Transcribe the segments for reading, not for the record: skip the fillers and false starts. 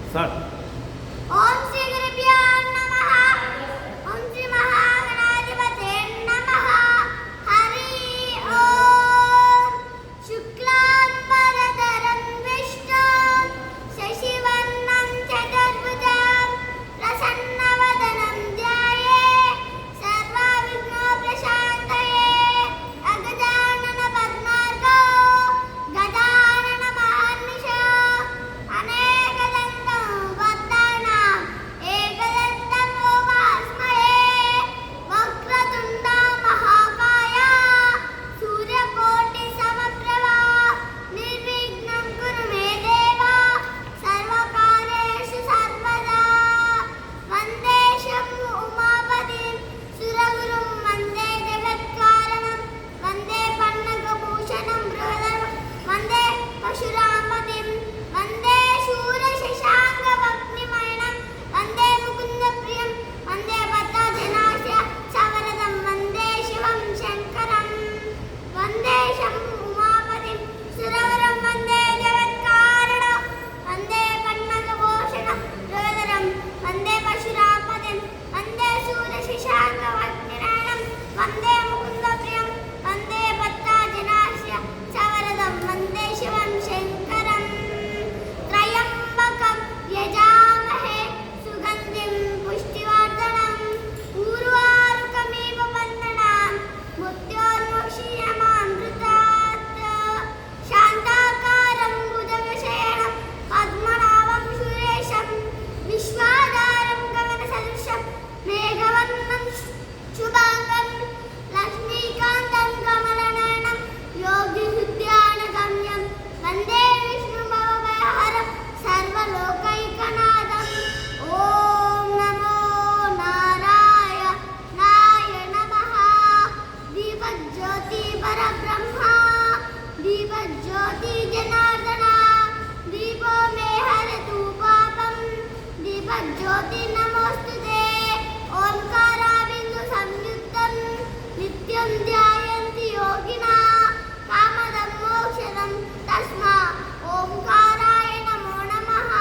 Start. ఓం శ్రీ గురుభ్యో నమః. ఓం శ్రీ మహాగణాధిపతే నమః. హరి ఓం. శుక్లాంబరధరం విష్ణుం శశివర్ణం చతుర్భుజం ప్రసన్నవదనం ధ్యాయేత్ సర్వవిఘ్నోపశాంతయే. అగజానన పద్మార్గో గజానన మహర్నిశో అనేకదంతం వదనం ఏకదంతం ఉపాస్మహే. వక్రతుండ మహాకాయ సూర్యకోటి సమప్రభా నిర్విఘ్నం కురు మే దేవ సర్వకార్యేషు సర్వదా. వందే శంభు ఉమాపతిం సురగురుం వందే జగత్కారణం వందే పన్నగభూషణం బృహదరం వందే పశురామతిం వందే శూరశశాంక వక్నిమయనం వందే ముకుందప్రియం వందే భద్రాజనాస్య సవరదం వందే శివం శంకరం. వందే శంభు ఉమాపతిం సురవరం వందే జగత్కారణం వందే పన్నగభూషణం బృహదరం వందే పశురామతిం వందే శూరశశాంక వక్నినయనం వందే ముకుందప్రియం వందే భద్రాజనాస్య సవరదం వందే శివం శంకరం. త్రయంబకం యజామహే సుగంధిం పుష్టివర్ధనం ఊర్వారుకమివ బంధనాన్ మృత్యోర్ముక్షీయమామృతాత్. శాంతాకారం భుజగశయనం పద్మనాభం సురేశం విశ్వాధారం గగనసదృశం మేఘవర్ణం శుభాంగం లక్ష్మీకాంతం కమలనయనం యోగిహృద్యానగమ్యం వందే విష్ణుభవభయహరం సర్వలోకైకనాథం. ఓం నమో నారాయణాయ నమః. దీపజ్యోతి పరబ్రహ్మ దీపజ్యోతి జనార్దన దీపో మే హరతు పాపం దీపజ్యోతి నమోస్తుతే. ఓంకారాబిందు సంయుక్తం నిత్యం ధ్యాయంతి యోగినా కామదం మోక్షదం తస్మా ఓంకారాయ నమో నమః.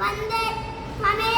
వందే త్వమేవ